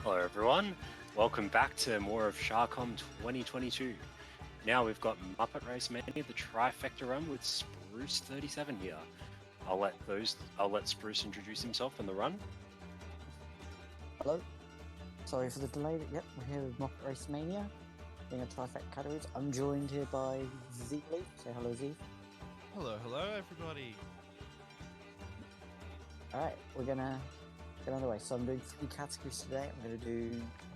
Hello everyone, welcome back to more of SHARCOM 2022. Now we've got Muppet RaceMania, the Trifecta run with Spruce 37 here. I'll let Spruce introduce himself in the run. Hello. Sorry for the delay. Yep, we're here with Muppet RaceMania, being a Trifecta categories. I'm joined here by Z Leaf. Say hello, Z. Hello, everybody. Alright, we're gonna get on the way. So I'm doing 3 categories today. I'm gonna do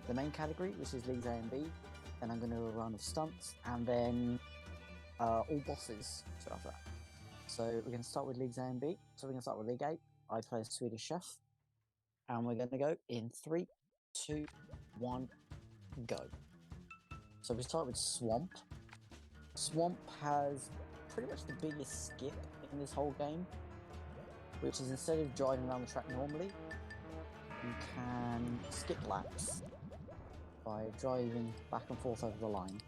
the main category, which is Leagues A and B. Then I'm gonna do a round of stunts, and then all bosses straight after that. So we're gonna start with Leagues A and B. So we're gonna start with League A. I play a Swedish chef. And we're gonna go in 3, 2, 1, go. So we start with Swamp. Swamp has pretty much the biggest skip in this whole game, which is instead of driving around the track normally, you can skip laps by driving back and forth over the line,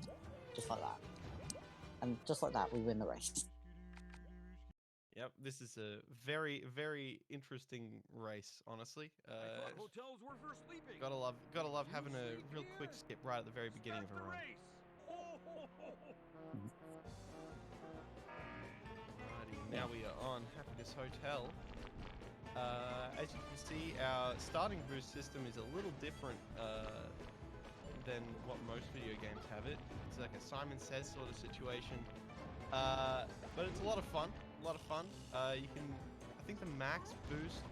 just like that. And just like that, we win the race. Yep, this is a very, very interesting race, honestly. Hotels were for sleeping. Gotta love having a real quick skip right at the very beginning of a run. Alrighty, now we are on Happiness Hotel. As you can see, our starting boost system is a little different than what most video games have it. It's like a Simon Says sort of situation. But it's a lot of fun. You can, I think the max boost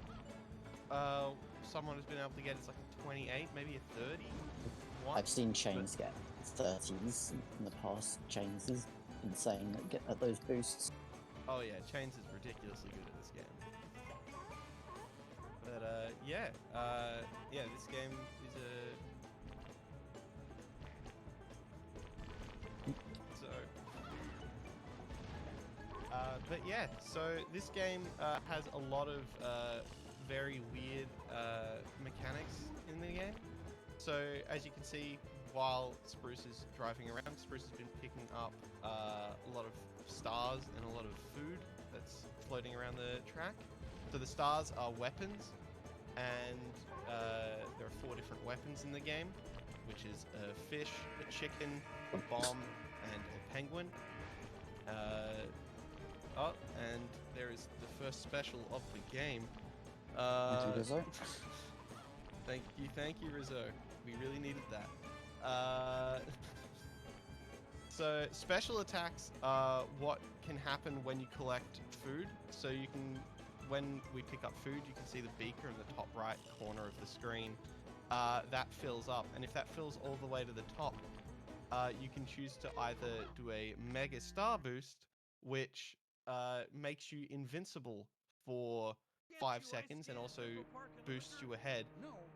someone has been able to get is like a 28, maybe a 30. I've seen Chains get 30s in the past. Chains is insane at those boosts. Oh yeah, Chains is ridiculously good at this game. But yeah, this game is so this game has a lot of very weird mechanics in the game. So as you can see, while Spruce is driving around, Spruce has been picking up a lot of stars and a lot of food that's floating around the track. So the stars are weapons, and there are 4 different weapons in the game, which is a fish, a chicken, a bomb, and a penguin. And there is the first special of the game. Thank you, Rizzo. Thank you, Rizzo. We really needed that. So special attacks are what can happen when you collect food. So you can, when we pick up food, you can see the beaker in the top right corner of the screen. That fills up, and if that fills all the way to the top, you can choose to either do a mega star boost, which makes you invincible for 5 seconds and also boosts you ahead,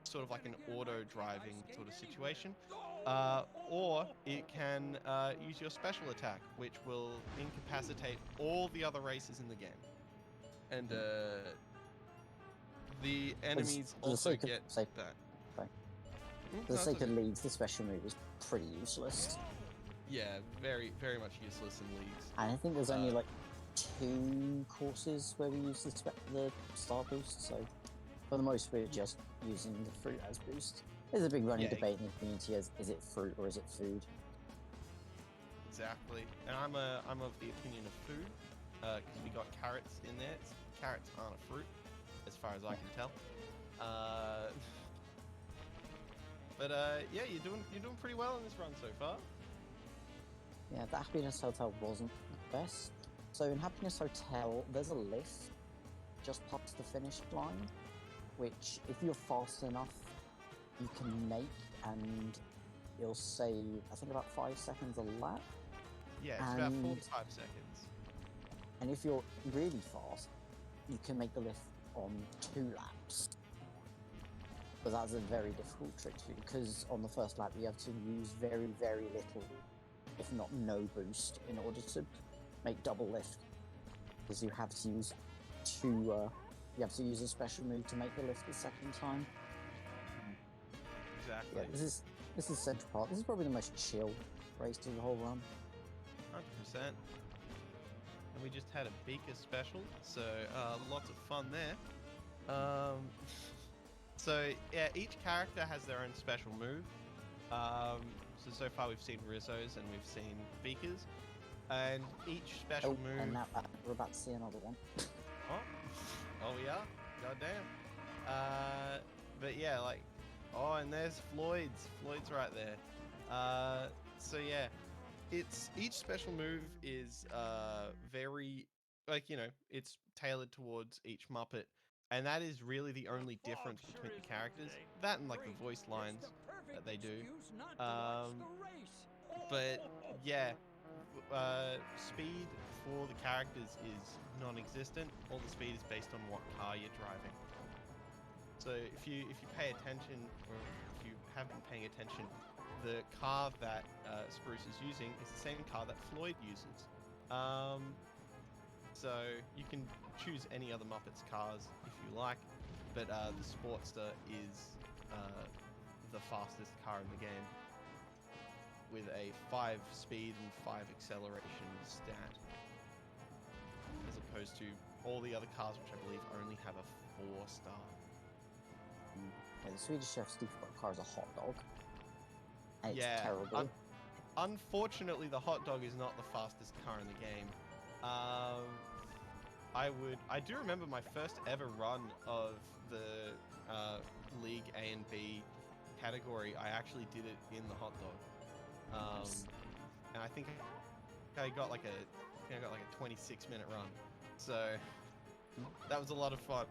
sort of like an auto driving sort of situation. Or it can use your special attack, which will incapacitate all the other races in the game. And the enemies also get that. For the sake of leagues, the special move is pretty useless. Yeah, very, very much useless in leagues. And I think there's only like 2 courses where we use the star boost, so for the most we're just using the fruit as boost. There's a big running debate in the community as is it fruit or is it food? Exactly, and I'm of the opinion of food, because we got carrots in there. Carrots aren't a fruit, as far as I can tell. But yeah, you're doing pretty well in this run so far. Yeah, the Happiness Hotel wasn't the best. So in Happiness Hotel, there's a lift just past the finish line, which if you're fast enough, you can make, and it'll save, I think, about 5 seconds a lap. Yeah, it's about 45 seconds. And if you're really fast, you can make the lift on 2 laps. But that's a very difficult trick to do, because on the first lap you have to use very, very little, if not no boost, in order to make double lift. Because you have to use you have to use a special move to make the lift the second time. Exactly. Yeah, this is Central Park. This is probably the most chill race to the whole run. 100%. And we just had a beaker special, so lots of fun there. So yeah, each character has their own special move. So far we've seen Rizzos and we've seen Beakers, and each special Oh, move. and now we're about to see another one. Oh, we are. Goddamn. But yeah, like, oh, and there's Floyd's. Floyd's right there. So yeah, it's each special move is very it's tailored towards each Muppet, and that is really the only difference between the characters. That and like the voice lines that they do. But yeah, speed for the characters is non-existent. All the speed is based on what car you're driving. So if you pay attention, or if you have been paying attention, the car that Spruce is using is the same car that Floyd uses. So you can choose any other Muppet's cars if you like, but the Sportster is the fastest car in the game, with a 5 speed and 5 acceleration stat, as opposed to all the other cars, which I believe only have a 4-star. Yeah, the Swedish chef's default car is a hot dog. And it's Yeah, terrible. Unfortunately, the hot dog is not the fastest car in the game. I do remember my first ever run of the League A and B category. I actually did it in the hot dog, and I think I got like a 26-minute run. So that was a lot of fun.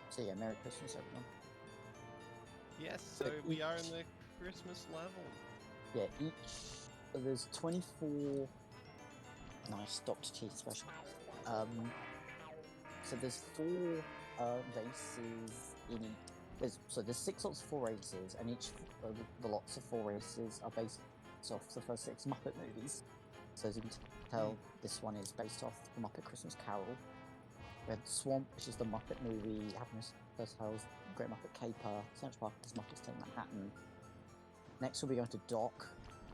So yeah, Merry Christmas, everyone. Yes, so we are in the Christmas level. Yeah, so there's 24. Nice Dr. T special. So there's 4 races in each. There's 6 lots of 4 races, and each the lots of 4 races are based off the first 6 Muppet movies. So as you can tell, this one is based off the Muppet Christmas Carol. We had Swamp, which is the Muppet movie, Happiness First Tales, Great Muppet Caper, Central Park is Muppets Take Manhattan. Next we'll be going to Doc,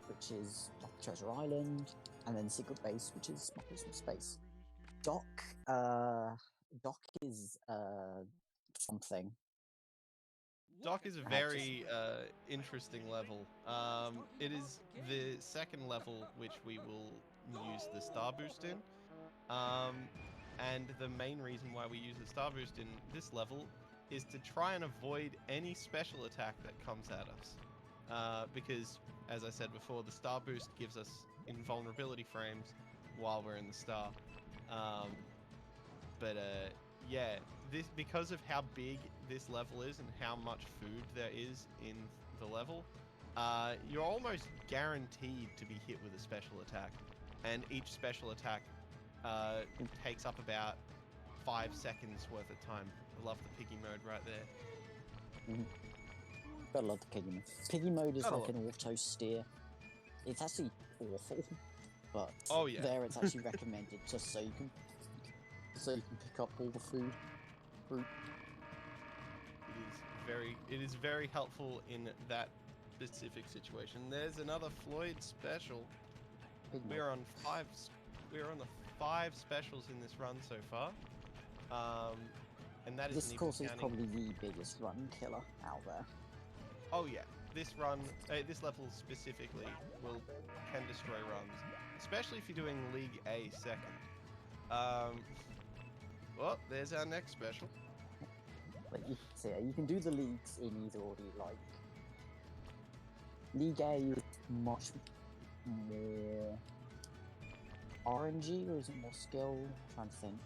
which is Muppet Treasure Island, and then Secret Base, which is Muppets from Space. Doc is something. Doc is a very interesting level. It is the second level which we will use the Star Boost in. And the main reason why we use the Star Boost in this level is to try and avoid any special attack that comes at us. Because, as I said before, the Star Boost gives us invulnerability frames while we're in the star. Yeah, because of how big this level is and how much food there is in the level, you're almost guaranteed to be hit with a special attack. And each special attack takes up about 5 seconds worth of time. I love the piggy mode right there. Mm-hmm. Gotta love the piggy mode. Piggy mode is like an auto steer. It's actually awful, but there it's actually recommended just so you can pick up all the food, fruit. It is very helpful in that specific situation. There's another Floyd special. We're on the 5 specials in this run so far. And that is this course is probably the biggest run killer out there. Oh yeah, this level specifically can destroy runs, especially if you're doing League A second. Well, there's our next special. But you can do the leagues in either order you like. League A is much more RNG, or is it more skill? I'm trying to think.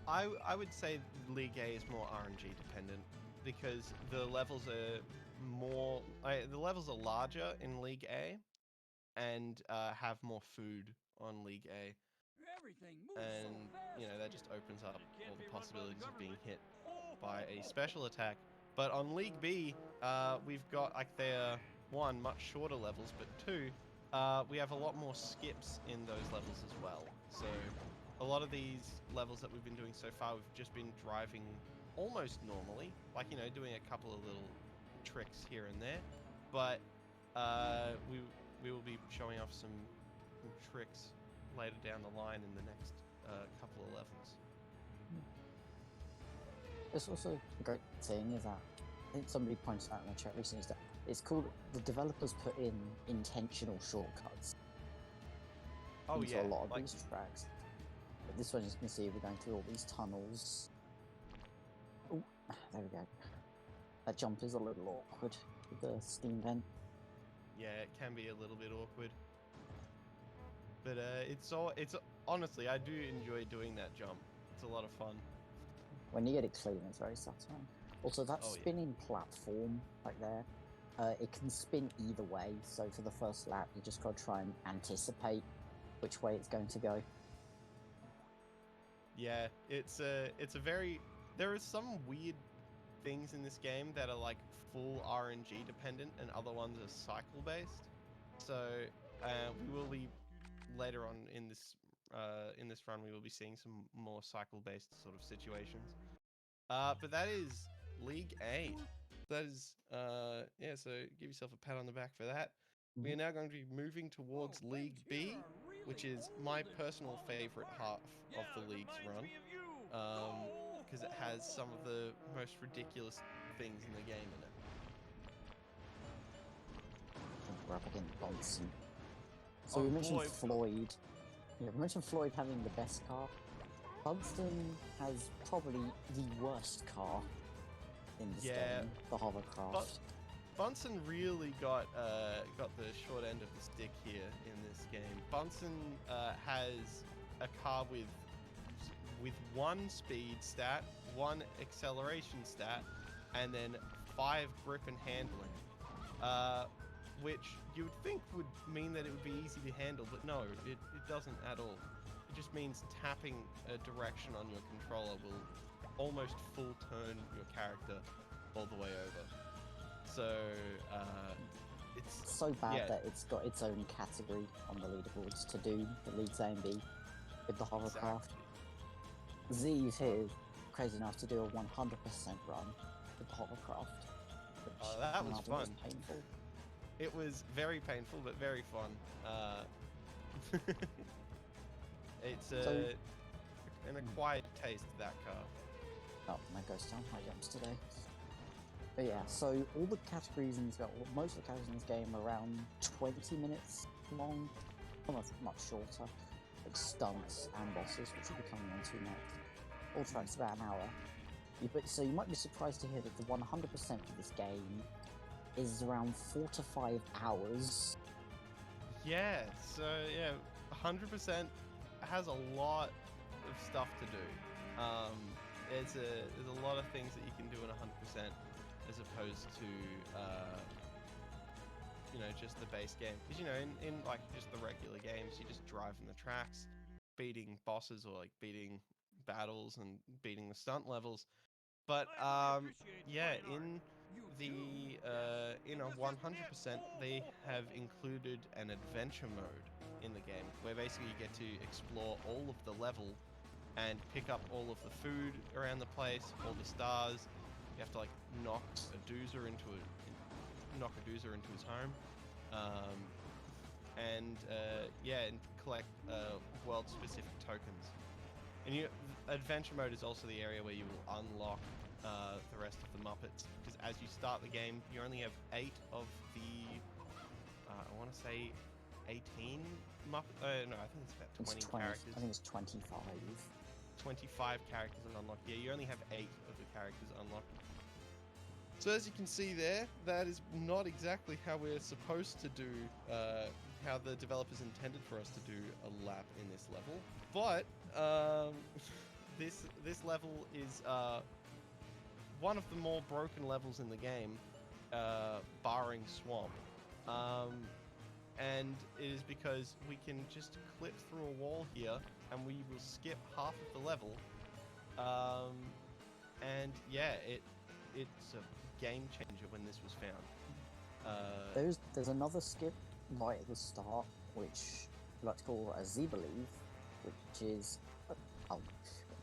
I would say League A is more RNG dependent, because the levels are larger in League A and have more food on League A. And that just opens up all the possibilities of being hit by a special attack. But on League B, we've got they're 1, much shorter levels, but 2, we have a lot more skips in those levels as well. So a lot of these levels that we've been doing so far, we've just been driving almost normally, doing a couple of little tricks here and there. But we will be showing off some tricks later down the line in the next couple of levels. It's also a great thing is that I think somebody pointed out in the chat recently is that it's cool that the developers put in intentional shortcuts Oh into yeah, a lot of like these tracks. But this one, as you can see, we're going through all these tunnels. Oh, there we go. That jump is a little awkward with the steam vent. yeah, it can be a little bit awkward. But it's honestly, I do enjoy doing that jump. It's a lot of fun. When you get it clean, it's very satisfying. Also, that Oh, yeah. spinning platform right there, it can spin either way. So for the first lap, you just got to try and anticipate which way it's going to go. Yeah, it's a very. There are some weird things in this game that are like full RNG dependent, and other ones are cycle based. So we will be later on in this run, we will be seeing some more cycle based sort of situations. But that is League A. That is yeah. So give yourself a pat on the back for that. We are now going to be moving towards League B, which is my personal favorite half of the league's run, because it has some of the most ridiculous things in the game in it. We're up against Bonson. So Oh, we mentioned boy. Floyd. Yeah, we mentioned Floyd having the best car. Bunston has probably the worst car in this game, the hovercraft. Bunsen really got the short end of the stick here in this game. Bunsen has a car with one speed stat, one acceleration stat, and then 5 grip and handling, which you would think would mean that it would be easy to handle, but no, it doesn't at all. It just means tapping a direction on your controller will almost full turn your character all the way over. So it's so bad that it's got its own category on the leaderboards to do the Leagues A and B with the hovercraft. Exactly. Z is here, crazy enough to do a 100% run with the hovercraft. That was fun. Painful. It was very painful, but very fun. It's an acquired taste of that car. Oh, my ghost town high jumps today. But yeah, so all the categories in this game, most of the categories in this game are around 20 minutes long, almost much shorter, like stunts and bosses, which will be coming on to next. All tracks about an hour. So you might be surprised to hear that the 100% of this game is around 4 to 5 hours. Yeah, so yeah, 100% has a lot of stuff to do. There's a lot of things that you can do in 100%. As opposed to, just the base game. Because, in like just the regular games, you just drive in the tracks, beating bosses or like beating battles and beating the stunt levels. But, yeah, in a 100%, they have included an adventure mode in the game where basically you get to explore all of the level and pick up all of the food around the place, all the stars. You have to like knock a doozer into his home, and collect world-specific tokens. And adventure mode is also the area where you will unlock the rest of the Muppets, because as you start the game, you only have 8 of the I want to say 18 Muppet. No, I think it's about 20 characters. I think it's 25. 25 characters unlocked. Yeah, you only have 8 of the characters unlocked. So as you can see there, that is not exactly how we're supposed to do, how the developers intended for us to do a lap in this level. But this level is one of the more broken levels in the game, barring Swamp. And it is because we can just clip through a wall here, and we will skip half of the level. And yeah, it's a game changer when this was found. There's another skip right at the start, which we like to call a Z Believe, which is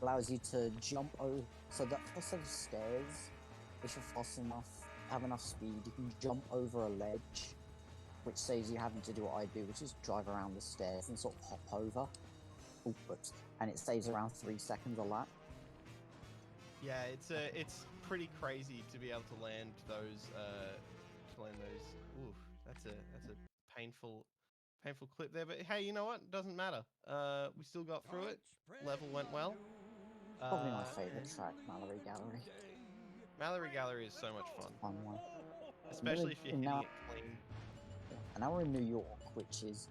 allows you to jump over. So that first set of stairs, if you're fast enough, have enough speed, you can jump over a ledge, which saves you having to do what I do, which is drive around the stairs and sort of hop over. And it saves around 3 seconds a lap. Yeah, it's pretty crazy to be able to land those. Oof, that's a painful clip there. But hey, you know what? It doesn't matter. We still got through it. Level went well. Probably my favourite And track, Mallory Gallery. Mallory Gallery is so much fun, Fun one. especially if you're hitting it clean. Yeah. And now we're in New York, which is,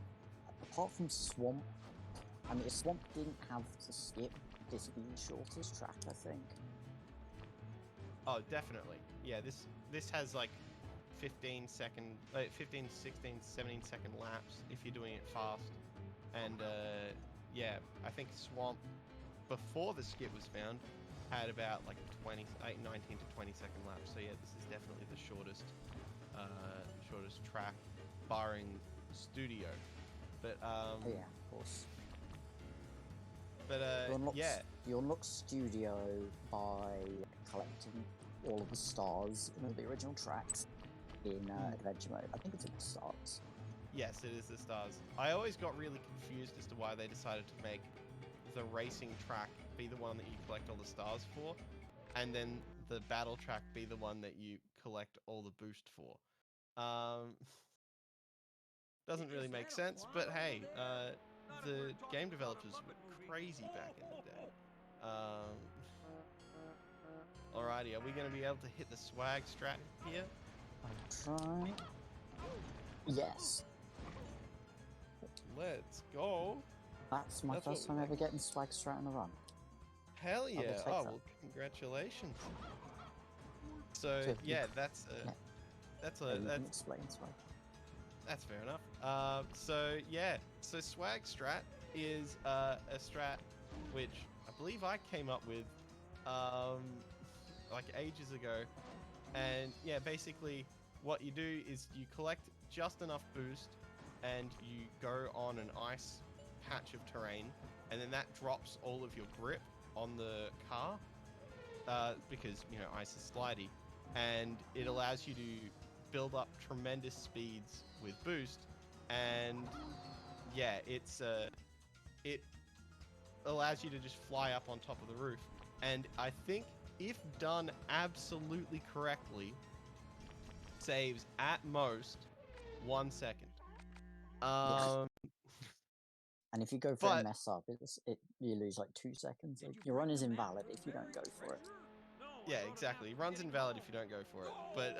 apart from Swamp, I mean, if Swamp didn't have to skip, this would be the shortest track, I think. Oh, definitely. Yeah, this has like 15, 16, 17 second laps if you're doing it fast. And yeah, I think Swamp, before the skip was found, had about like 19 to 20 second laps. So yeah, this is definitely the shortest track, barring Studio. But Oh, yeah, of course. But you unlock Studio by collecting all of the stars in all the original tracks in Adventure Mode. I think it's in the stars. Yes, it is the stars. I always got really confused as to why they decided to make the racing track be the one that you collect all the stars for, and then the battle track be the one that you collect all the boost for. Doesn't really make sense, but hey, the game developers were crazy back in the day. Alrighty, are we going to be able to hit the swag strat here? I'll try. Yes. Let's go. That's my first time ever getting swag strat in a run. Hell yeah. take Oh, that. well, congratulations. So, yeah, that's You can explain swag. That's fair enough. So swag strat is a strat which I believe I came up with like ages ago. And yeah, basically what you do is you collect just enough boost and you go on an ice patch of terrain, and then that drops all of your grip on the car because, you know, ice is slidey, and it allows you to build up tremendous speeds with boost. And yeah, it allows you to just fly up on top of the roof. And I think if done absolutely correctly, saves at most 1 second. And if you go for a mess up, you lose like 2 seconds. Like, your run is invalid if you don't go for it. Yeah, exactly. Run's invalid if you don't go for it. But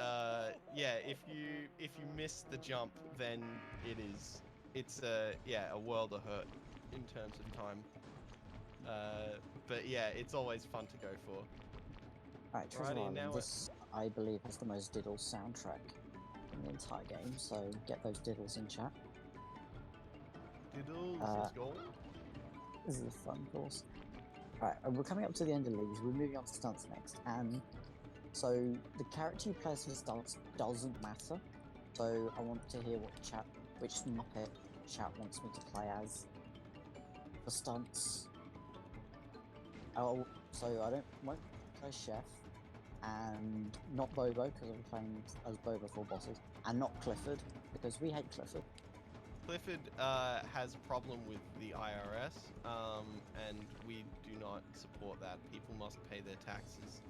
yeah, if you miss the jump, then it's a world of hurt in terms of time. But yeah, it's always fun to go for. Alright, Treasure Island, this, I believe, has the most diddle soundtrack in the entire game, so get those diddles in chat. Diddles, let's go. This is a fun course. Right, we're coming up to the end of leagues, we're moving on to stunts next, and so the character you play as for stunts doesn't matter, so I want to hear which Muppet chat wants me to play as for stunts. Oh, so I won't play Chef, and not Bobo, because I'm playing as Bobo for bosses, and not Clifford, because we hate Clifford. Clifford has a problem with the IRS, and we do not support that. People must pay their taxes.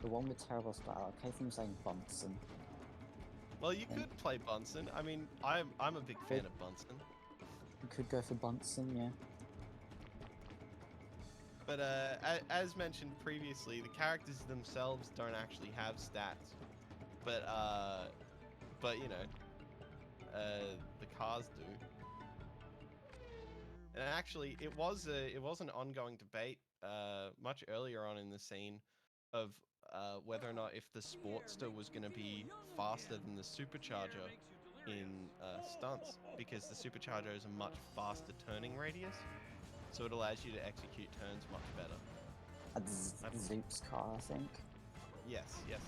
The one with terrible style. I came from saying Bunsen. Well, you could play Bunsen. I mean, I'm a big fan of Bunsen. You could go for Bunsen, yeah. But as mentioned previously, the characters themselves don't actually have stats. But you know, the cars do. And actually, it was an ongoing debate much earlier on in the scene of whether or not if the Sportster was going to be faster than the Supercharger in stunts, because the Supercharger is a much faster turning radius, so it allows you to execute turns much better. That's Zoop's car, I think. Yes, it is.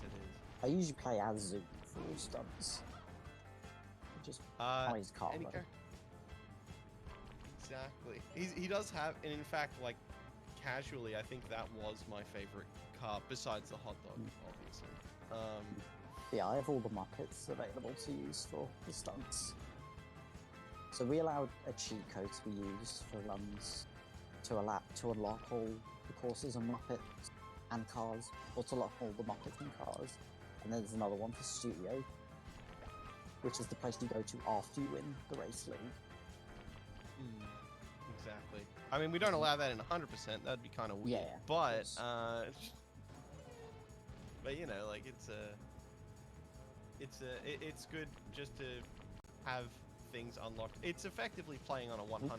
I usually play as Zoop for all stunts. Just his car. Exactly. He does have, and in fact, like, casually, I think that was my favorite car, besides the hot dog, obviously. Yeah, I have all the Muppets available to use for the stunts. So we allowed a cheat code to be used for runs to unlock all the courses on Muppets and cars, or to unlock all the Muppets and cars. And then there's another one for Studio, which is the place you go to after you win the race league. Exactly. I mean, we don't allow that in 100%. That'd be kind of weird. Yeah, but you know, like it's good just to have things unlocked. It's effectively playing on a 100%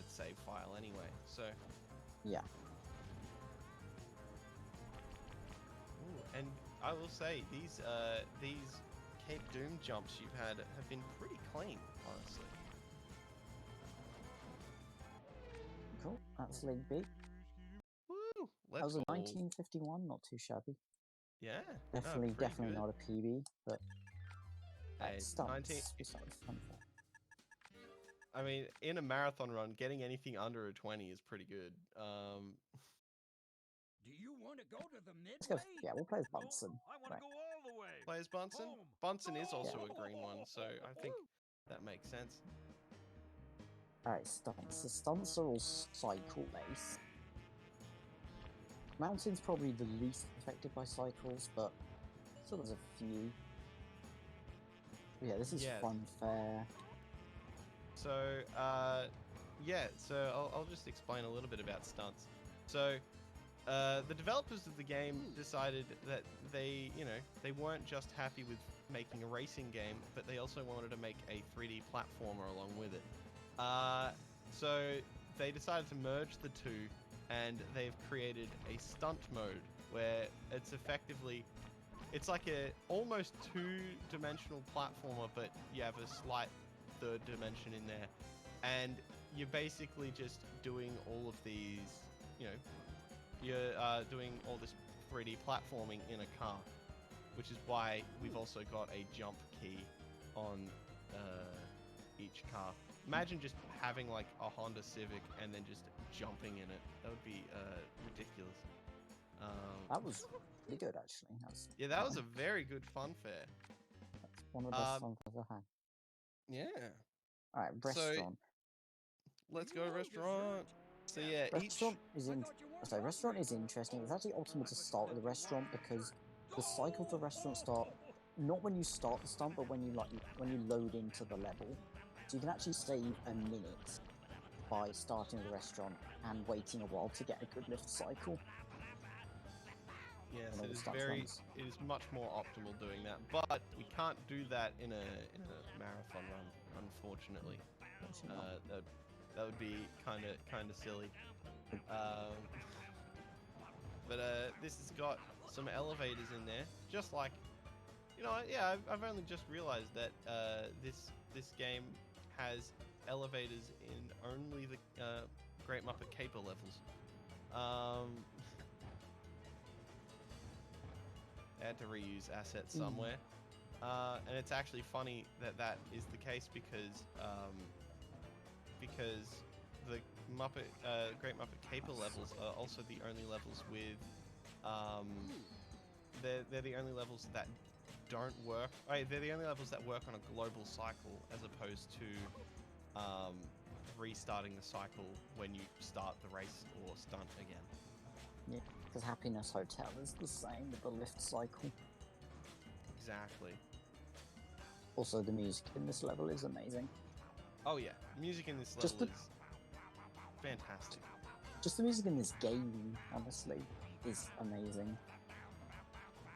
save file anyway. So yeah. Ooh, and I will say these Cape Doom jumps you've had have been pretty clean, honestly. Cool. That's League B. Woo! That was a 1951, not too shabby. Yeah. Definitely, pretty definitely good. not a PB, but Hey, stunts. 19 Besides fun fact. I mean, in a marathon run, getting anything under a 20 is pretty good. Do you want to go to the midway? Let's go. Yeah, we'll play as No, Bunsen. I want Right. to go all the way. Play as Bunsen? Boom. Bunsen is also Boom. a green one, so I think that makes sense. Alright, stunts. The stunts are all cycle based. Mountain's probably the least affected by cycles, but still there's a few. Yeah, this is Yeah. fun fair. So, yeah, so I'll just explain a little bit about stunts. So, the developers of the game decided that they weren't just happy with making a racing game, but they also wanted to make a 3D platformer along with it. So they decided to merge the two, and they've created a stunt mode where it's effectively, it's like a almost two-dimensional platformer, but you have a slight third dimension in there, and you're basically just doing all of these, you're doing all this 3D platforming in a car, which is why we've also got a jump key on each car. Imagine just having like a Honda Civic and then just jumping in it. That would be ridiculous. That was pretty good, actually. Yeah, that was a very good fun fair. That's one of the best fun fairs I've had. Yeah. Alright, restaurant. Let's go restaurant. So yeah, Restaurant restaurant is interesting. It's actually optimal to start with a restaurant because the cycle for restaurant start not when you start the stunt, but when you load into the level. So you can actually save a minute by starting the restaurant and waiting a while to get a good lift cycle. Yes, all it the is stunt runs. it is much more optimal doing that, but we can't do that in a marathon run, unfortunately. That would be kind of silly. But this has got some elevators in there, just like, I've only just realized that this game has elevators in only the Great Muppet Caper levels. I had to reuse assets somewhere, and it's actually funny that is the case because the Great Muppet Caper levels are also the only levels with they're the only levels that don't work. They're the only levels that work on a global cycle as opposed to restarting the cycle when you start the race or stunt again. Yeah, because Happiness Hotel is the same with the lift cycle. Exactly. Also, the music in this level is amazing. Oh yeah, music in this level is fantastic. Just the music in this game, honestly, is amazing.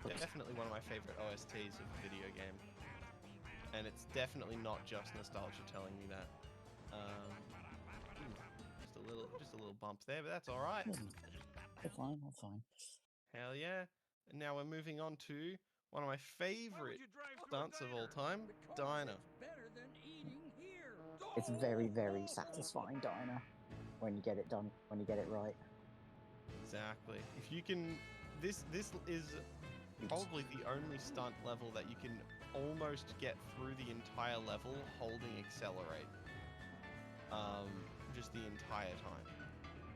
Definitely one of my favorite OSTs of a video game, and it's definitely not just nostalgia telling me that. Just a little bump there, but that's all right. We're fine. Hell yeah! And now we're moving on to one of my favorite stunts of all time, Diner. It's very, very satisfying, Diner, when you get it done, when you get it right. Exactly. If you can, this is probably the only stunt level that you can almost get through the entire level holding accelerate. Just the entire time.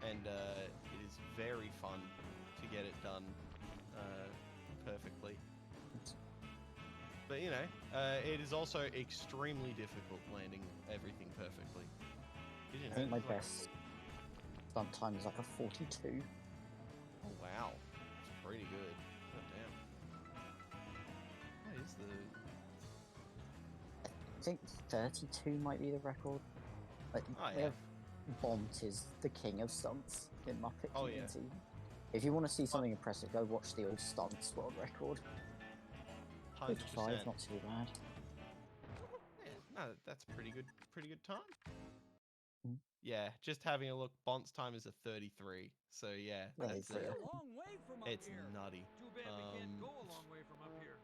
And it is very fun to get it done perfectly. But it is also extremely difficult landing everything perfectly. I think my best stunt time is like a 42. Oh wow, that's pretty good. God damn. What is the? I think 32 might be the record. Like, Oh yeah. Bont is the king of stunts in Muppet Oh, yeah. community. If you want to see something impressive, go watch the old stunts world record. 100%. 55, not too bad. Yeah, no, that's pretty good. Pretty good time. Mm. Yeah, just having a look. Bont's time is a 33. So yeah, Yeah, that's it's It's Yeah. a long way from up it's here. nutty. Too bad we can't go a long way from up here.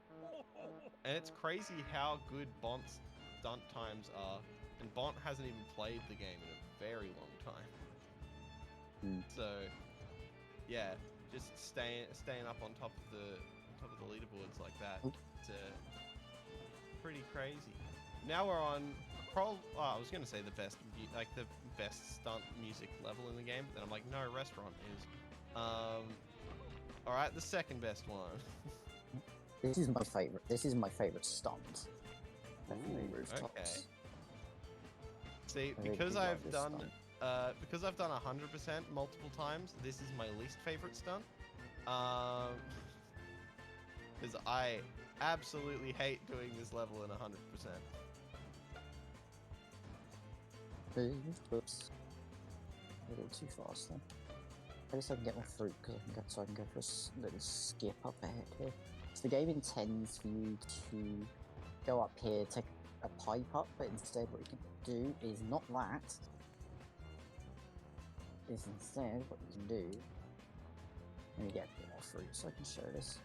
And it's crazy how good Bont's stunt times are. And Bont hasn't even played the game in a very long time. Mm. So yeah, just staying up on top of the leaderboards like that. Oop. It's pretty crazy. Now we're on I was gonna say the best stunt music level in the game, but then I'm like, no, restaurant is. All right, the second best one. This is my favorite. This is my favorite stunt. Definitely Ooh, rooftops. okay. See, I really because do like I've this done stunt. because I've done 100% multiple times, this is my least favorite stunt. Because I absolutely hate doing this level in 100%. Whoops. A little too fast then. I guess I can get my fruit because I can go for a little skip up ahead here. So the game intends for you to go up here, take a pipe up, but instead what you can do is not that. Is instead what you can do. Let me get a bit more fruit so I can show this.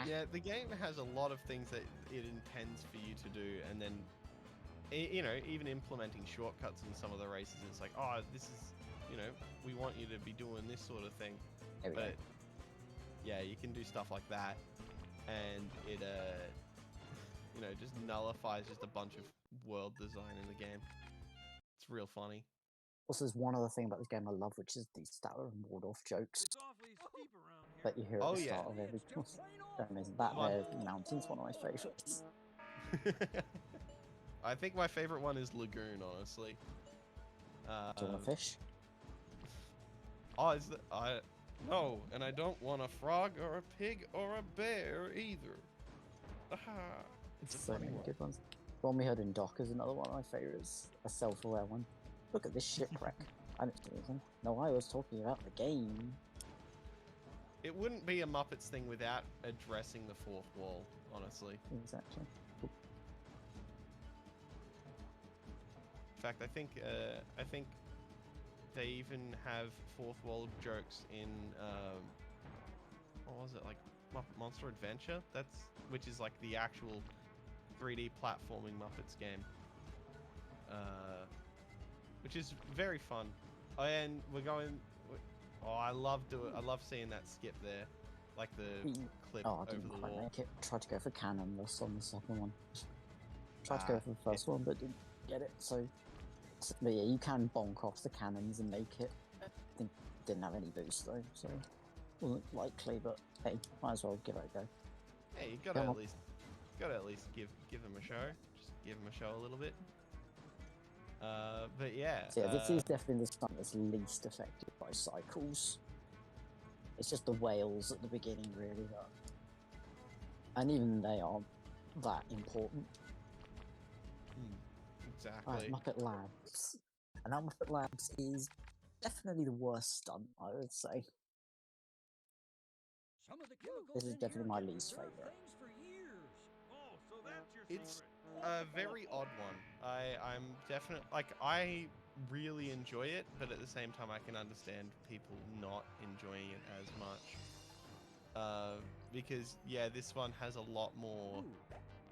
Yeah, the game has a lot of things that it intends for you to do, and then, you know, even implementing shortcuts in some of the races, it's like, oh, this is, you know, we want you to be doing this sort of thing. There we go. But yeah, you can do stuff like that, and it, you know, just nullifies just a bunch of world design in the game. It's real funny. Also, there's one other thing about this game I love, which is the Statler and Waldorf jokes It's awfully steep around here. that you hear at Oh, the yeah. start of every It's just course. plain That awful. amazing. That One. mountain's one of my favourites. I think my favorite one is Lagoon, honestly. Do you want a fish? Oh, is that no, and I don't want a frog or a pig or a bear either. Aha. It's a So funny many one. good ones. The one we heard in Dock is another one of my favourites. A self-aware one. Look at this shipwreck. I didn't do anything. No, I was talking about the game. It wouldn't be a Muppets thing without addressing the fourth wall, honestly. Exactly. In fact, I think they even have fourth wall jokes in what was it, like Muppet Monster Adventure? Which is like the actual 3D platforming Muppets game, which is very fun. Oh, and we're going. Oh, I love seeing that skip there, like the clip Oh, I over didn't the quite wall. make it. Tried to go for cannonless on the second one. Tried to go for the first one, but didn't get it. So, but yeah, you can bonk off the cannons and make it. I think didn't have any boost though, so wasn't likely. But hey, might as well give it a go. Hey, you gotta Come at on. least give them a show. Just give them a show a little bit. But yeah. So yeah, this is definitely the stunt that's least affected by cycles. It's just the whales at the beginning, really, and even they aren't that important. Exactly. Right, Muppet Labs. And now Muppet Labs is definitely the worst stunt, I would say. Some of the chemicals This is in definitely here my can least preserve favourite. things for years. Oh, so that's your It's secret. a very odd one. I'm definitely I really enjoy it, but at the same time I can understand people not enjoying it as much. Because yeah, this one has a lot more.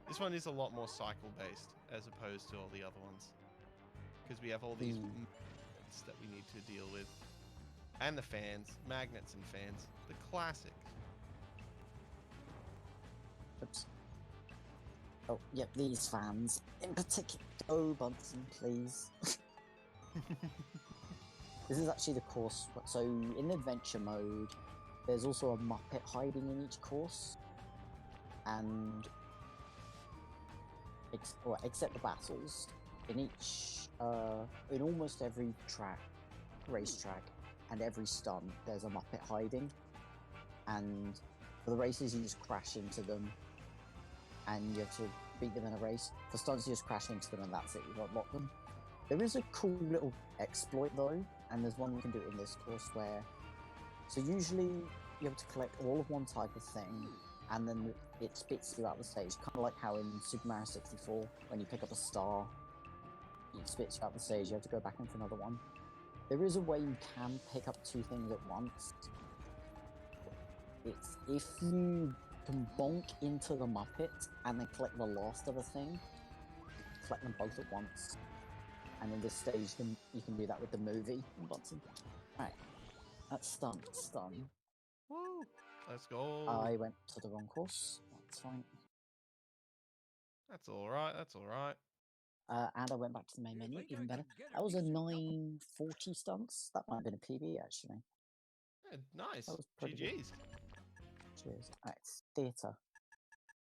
This one is a lot more cycle based as opposed to all the other ones. Because we have all these magnets that we need to deal with, and the fans, magnets and fans, the classic. Oops. Oh, yep, these fans. In particular, oh, Bunsen, please. This is actually the course. So, in adventure mode, there's also a Muppet hiding in each course. And, except the battles. in each, in almost every racetrack, and every stunt, there's a Muppet hiding. And for the races, you just crash into them, and you have to beat them in a race. For stunts, you just crash into them, and that's it. You've unlocked them. There is a cool little exploit though, and there's one you can do in this course where. So usually you have to collect all of one type of thing, and then it spits you out the stage, kind of like how in Super Mario 64, when you pick up a star, it spits you out the stage, you have to go back in for another one. There is a way you can pick up two things at once. It's if you can bonk into the Muppet and then collect the last of a thing, collect them both at once. And in this stage, then you can do that with the movie button. Alright, that's stun. Woo! Let's go. I went to the wrong course. That's fine. That's all right. That's all right. And I went back to the main You menu, think I even better. could get a That was a decent number? 940 stunts. That might have been a PB actually. Yeah, nice. That was pretty good. GG's. Cheers. Alright, theatre.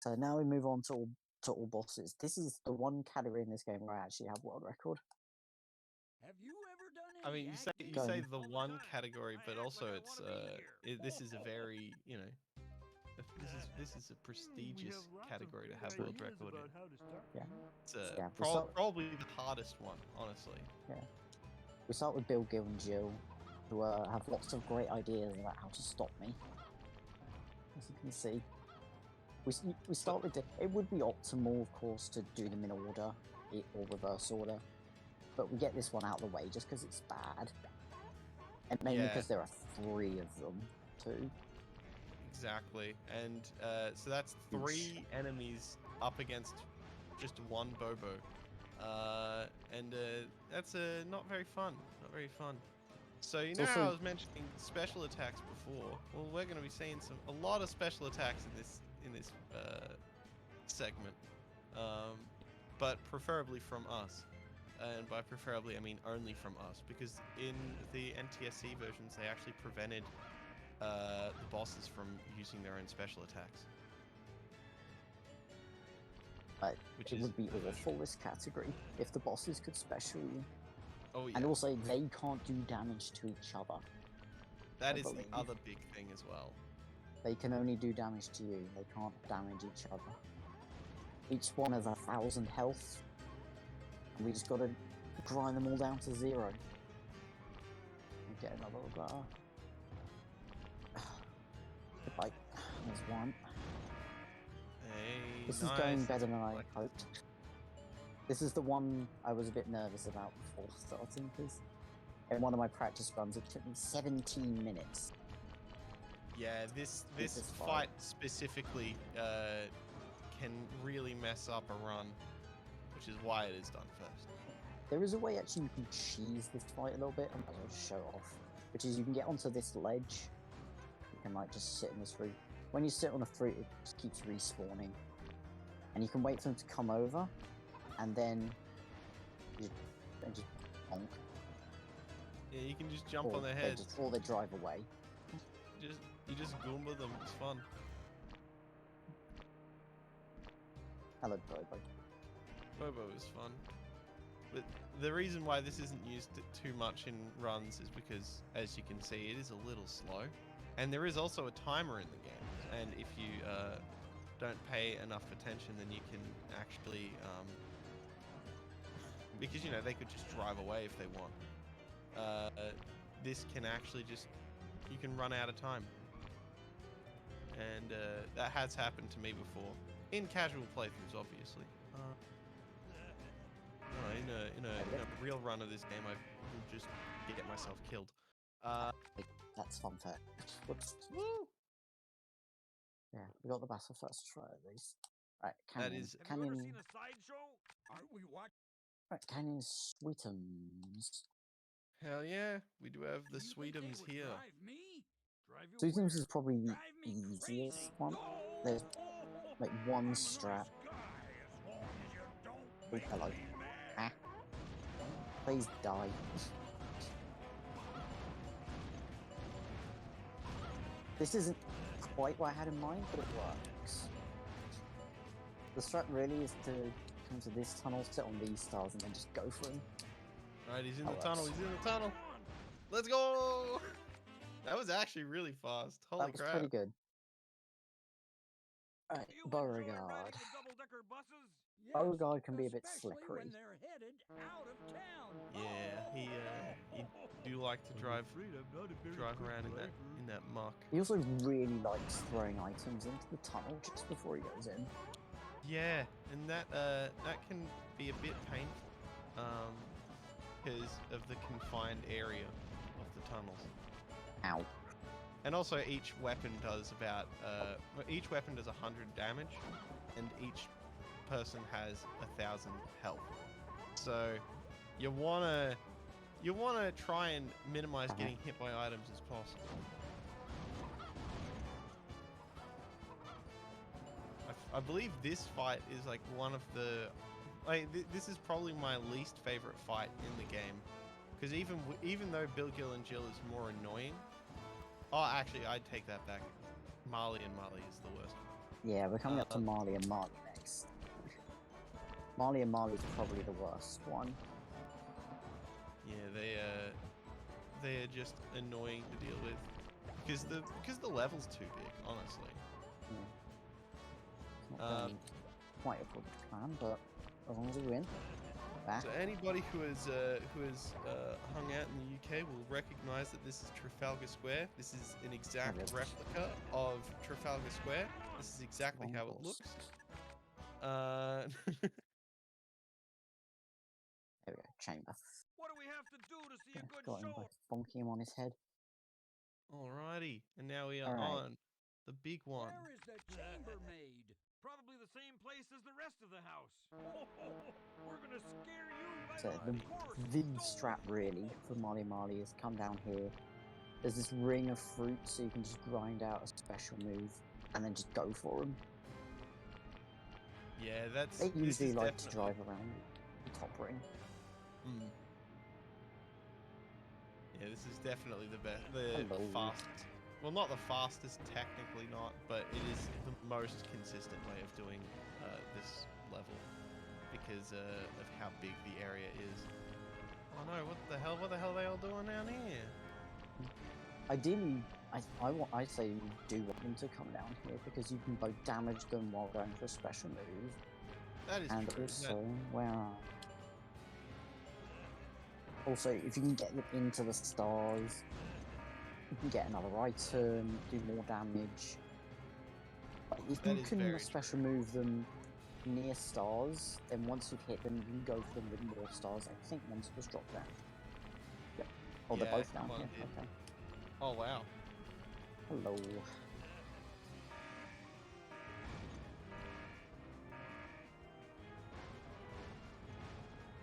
So now we move on to all bosses. This is the one category in this game where I actually have world record. Have you ever done I any mean, you acting? say Going. the All the one time. category, I but act also like I it's wanna be here. this is a very this is a prestigious category to have world record in. Yeah. It's Yeah, we start- probably the hardest one, honestly. We start with Bill, Gil, and Jill, who have lots of great ideas about how to stop me. As you can see, we start with it would be optimal, of course, to do them in order or reverse order, but we get this one out of the way just because it's bad, and mainly Yeah. because there are 3 of them too. Exactly, and so that's 3 enemies up against just one Bobo, and that's not very fun. Not very fun. So you know how I was mentioning special attacks before? Well, we're going to be seeing a lot of special attacks in this segment, but preferably from us. And by preferably, I mean only from us, because in the NTSC versions, they actually prevented the bosses from using their own special attacks. Which It is would be awful, this category, if the bosses could special you. Oh yeah. And also, they can't do damage to each other. That I is the believe. other big thing as well. They can only do damage to you. They can't damage each other. Each one has 1,000 health. And we just gotta grind them all down to 0. And get another Like, there's one. Hey, This nice. is going better than I Like- hoped. This is the one I was a bit nervous about before starting, because in one of my practice runs it took me 17 minutes. Yeah, this this fight specifically can really mess up a run, which is why it is done first. There is a way actually you can cheese this fight a little bit, I might as well just show it off. Which is you can get onto this ledge, you can like just sit on this fruit. When you sit on a fruit, it just keeps respawning. And you can wait for them to come over, and then you just bonk. Yeah, you can just jump or on their they heads. or they drive away. You just Goomba them. It's fun. Hello, Bobo. Bobo is fun. But the reason why this isn't used too much in runs is because, as you can see, it is a little slow. And there is also a timer in the game. And if you don't pay enough attention, then you can actually... because, you know, they could just drive away if they want. This can actually just... You can run out of time. And that has happened to me before. In casual playthroughs, obviously. In a real run of this game, I will just get myself killed. That's fun fact. Whoops. Woo! Yeah, we got the battle first try at least. Right, That Canyon. is- Have you ever Canyon. seen a sideshow? Aren't we watching? Right, Canyon Sweetums. Hell yeah, we do have the You think they Sweetums would here. Drive me? Drive you Sweetums where? is probably the Drive me easiest crazy. one. Oh, There's like one I'm a nice strap. guy as long as you don't Oh, make hello. me mad. Ah. Please die. This isn't quite what I had in mind, but it works. The strat really is to come to this tunnel, sit on these stars, and then just go for him. Right, he's in That the tunnel. works. He's in the tunnel. Let's go! That was actually really fast. Holy That was crap! pretty good. Alright, You enjoy Beauregard. riding the double-decker buses? Beauregard can be a bit especially slippery. when they're headed out of town. Yeah, he do like to drive around in that muck. He also really likes throwing items into the tunnel just before he goes in. Yeah, and that can be a bit painful, because of the confined area of the tunnels. Ow. And also each weapon does about each weapon does 100 damage, and each person has 1,000 health. So you wanna try and minimize getting hit by items as possible. I believe this fight is like one of the this is probably my least favorite fight in the game, because even though Bill, Gil, and Jill is more annoying. Oh, actually, I'd take that back. Marley and Marley is the worst. Yeah, we're coming up to Marley and Marley next. Marley and Marley's probably the worst one. Yeah, they are just annoying to deal with because the level's too big, honestly. It's not going quite according to plan, but as long as we win. Back. So anybody who has hung out in the UK will recognise that this is Trafalgar Square. This is an exact replica of Trafalgar Square. This is exactly how it looks. There we go, chamber. What do we have to do to see a good Got him show? by bonking him on his head. Alrighty, and now we are on the big one. Where is the chambermaid? Probably the same place as the rest of the house. We're gonna scare you right So off course. the Don't strat worry. really for Marley and Marley is come down here. There's this ring of fruit, so you can just grind out a special move and then just go for them. Yeah, that's. They usually like to definitely... drive around the top ring. Mm. Yeah, this is definitely the fastest. Well, not the fastest, technically not, but it is the most consistent way of doing this level because of how big the area is. Oh no! What the hell? What the hell are they all doing down here? Ideally, I say you do want them to come down here because you can both damage them while going for a special move. That is and true. Also, where are... Also, if you can get them into the stars, you can get another item, do more damage. But if you can special move them near stars, then once you've hit them, you can go for them with more stars. I think once it was dropped down. Yep. Oh, they're both down here. Okay. Oh, wow. Hello.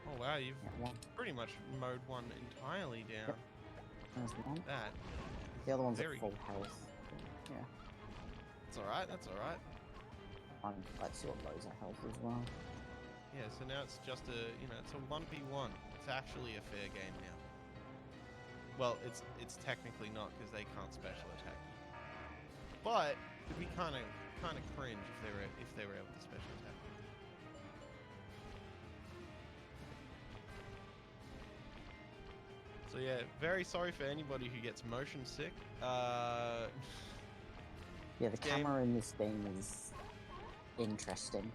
Oh, wow, you've pretty much mowed one entirely down. Yep. There's one. That. The other one's at full health. Yeah. That's alright, that's alright. I'd still have loads of health as well. Yeah, so now it's just it's a 1v1. It's actually a fair game now. Well, it's technically not because they can't special attack you. But it'd be kind of cringe if they were able to special attack you. So yeah, very sorry for anybody who gets motion sick. Yeah, the camera in this game is interesting.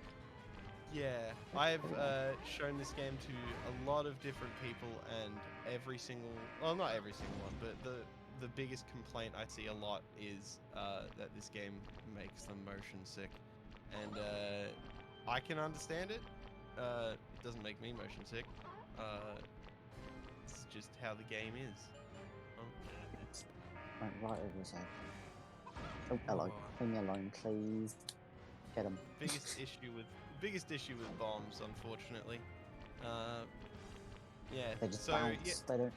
Yeah, I've shown this game to a lot of different people, and every single, well, not every single one, but the biggest complaint I see a lot is that this game makes them motion sick, and I can understand it. It doesn't make me motion sick. It's just how the game is. Right over his head. Oh, hello. Leave me alone, please. Get him. Biggest issue with bombs, unfortunately. Yeah. They just bounce. Yeah. They don't.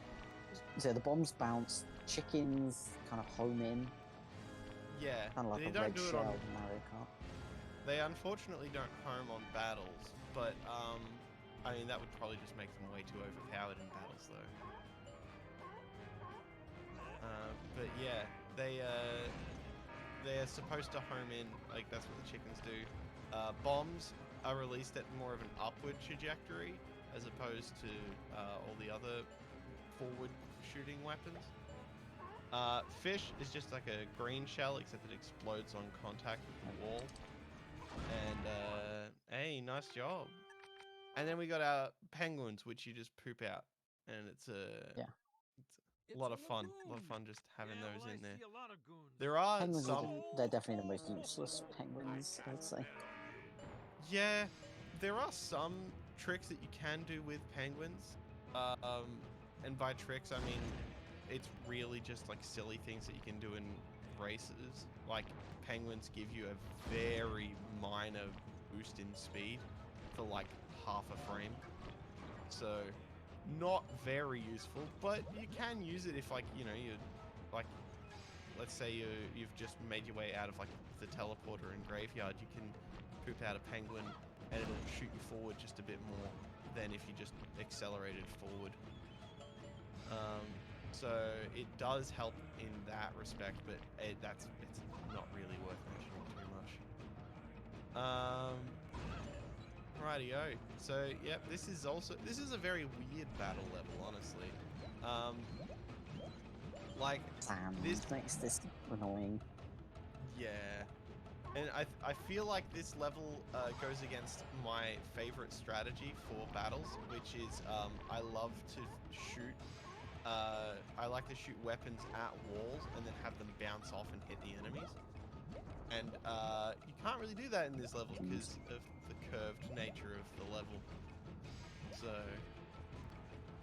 So the bombs bounce. Chickens kind of home in. Yeah. Kind of like a red shell in Mario Kart. They unfortunately don't home on battles, but I mean that would probably just make them way too overpowered in battles, though. But yeah, they're supposed to home in, like that's what the chickens do. Bombs are released at more of an upward trajectory as opposed to all the other forward shooting weapons. Fish is just like a green shell, except it explodes on contact with the wall. And hey, nice job. And then we got our penguins, which you just poop out, and it's a lot of fun. A lot of fun just having those in there. There are Penguins some. they're definitely the most useless penguins, I would say. Yeah, there are some tricks that you can do with penguins. And by tricks, I mean it's really just like silly things that you can do in races. Like penguins give you a very minor boost in speed for like half a frame. So not very useful, but you can use it if like, you know, you like, let's say you've just made your way out of like the teleporter and graveyard, you can poop out a penguin and it'll shoot you forward just a bit more than if you just accelerated forward. So it does help in that respect, but it's not really worth mentioning too much. Rightio. So yep, this is a very weird battle level, honestly. Like Sam, this makes this annoying. Yeah. And I feel like this level goes against my favorite strategy for battles, which is I love to shoot. I like to shoot weapons at walls and then have them bounce off and hit the enemies. And you can't really do that in this level because of the curved nature of the level. So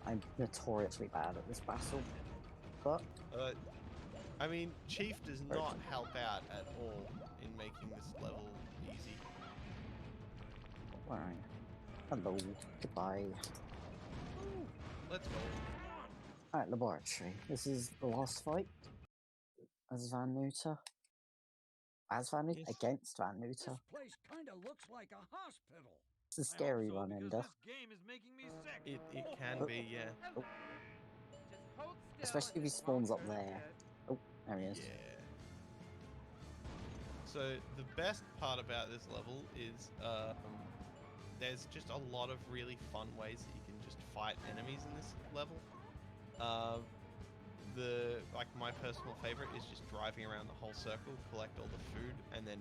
I'm notoriously bad at this battle, but I mean, Chief does not help out at all in making this level easy. where are you? Hello, goodbye. Let's go. Alright, laboratory. This is the last fight as Van Nuter. As Van Nuter? Yes. Against Van Nuter. This place kind of looks like a hospital. It's a scary one, because Ender. this game is making me sick. It can be, yeah. Oh. Especially if he spawns up there. Oh, there he is. Yeah. So the best part about this level is there's just a lot of really fun ways that you can just fight enemies in this level. My personal favorite is just driving around the whole circle, collect all the food, and then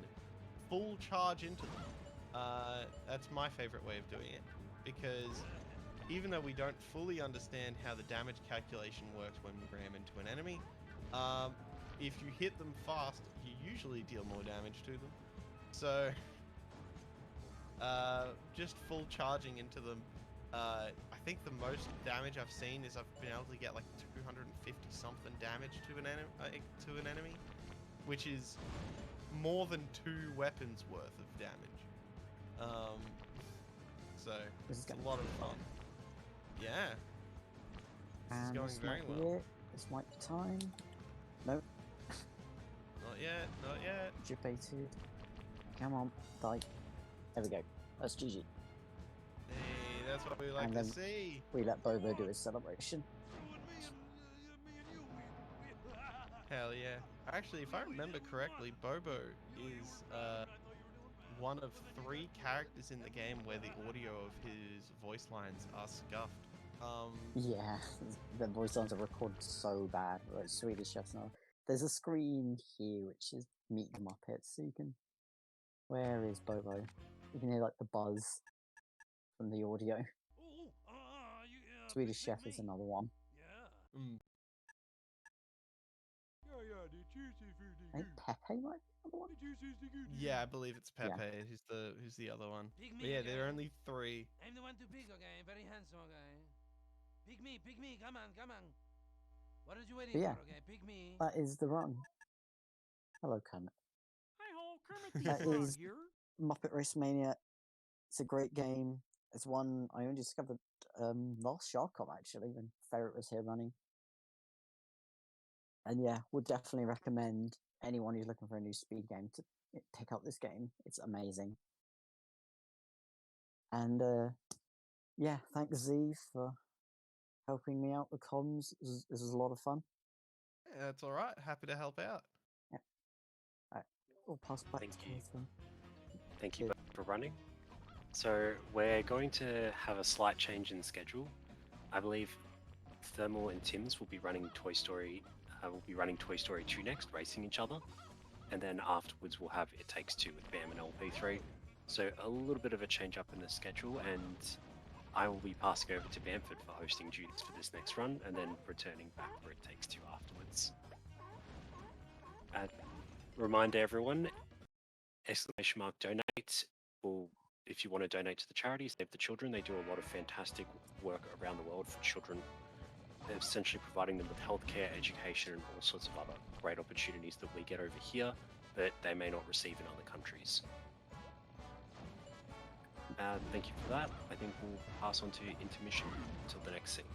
full charge into them. That's my favorite way of doing it, because even though we don't fully understand how the damage calculation works when we ram into an enemy, if you hit them fast, you usually deal more damage to them. So just full charging into them. I think the most damage I've seen is I've been able to get like 250 something damage to an enemy, which is more than 2 weapons worth of damage. So it's a lot of fun. Yeah. This is going very well. This might be time. Nope. Not yet, not yet. Debated. Come on, die. There we go. That's GG. Hey, that's what we like to see. We let Bobo do his celebration. Hell yeah. Actually, if I remember correctly, Bobo is one of 3 characters in the game where the audio of his voice lines are scuffed. Yeah, the voice lines are recorded so bad. Like Swedish chefs now. There's a screen here which is Meet the Muppets, so you can. Where is Bobo? You can hear like the buzz from the audio. Swedish Chef is another one. Yeah. Mm. I think Pepe might be another one. Yeah, I believe it's Pepe who's the other one. But yeah, there are only 3. I'm the one to pick, okay? Very handsome, okay? Pick me, come on. What are you waiting for, okay? Pick me. That is the run. Hello, Kermit. Hi-ho, Kermit the That Frog is here. Muppet RaceMania. It's a great game. It's one I only discovered last SHARCOM actually, when Ferret was here running. And yeah, would definitely recommend anyone who's looking for a new speed game to pick up this game. It's amazing. And yeah, thanks Z for helping me out with comms. This was a lot of fun. Yeah, that's alright. Happy to help out. Yeah. Alright, we'll pass back Thank to you. Nathan. Thank you both for running. So we're going to have a slight change in schedule. I believe Thermal and Tim's will be running Toy Story. Will be running Toy Story 2 next, racing each other, and then afterwards we'll have It Takes Two with Bam and LP3. So a little bit of a change up in the schedule, and I will be passing over to Bamford for hosting duties for this next run, and then returning back for It Takes Two afterwards. Reminder everyone, !donate will, if you want to donate to the charity Save the Children. They do a lot of fantastic work around the world for children, essentially providing them with healthcare, education, and all sorts of other great opportunities that we get over here that they may not receive in other countries. Thank you for that. I think we'll pass on to intermission until the next scene.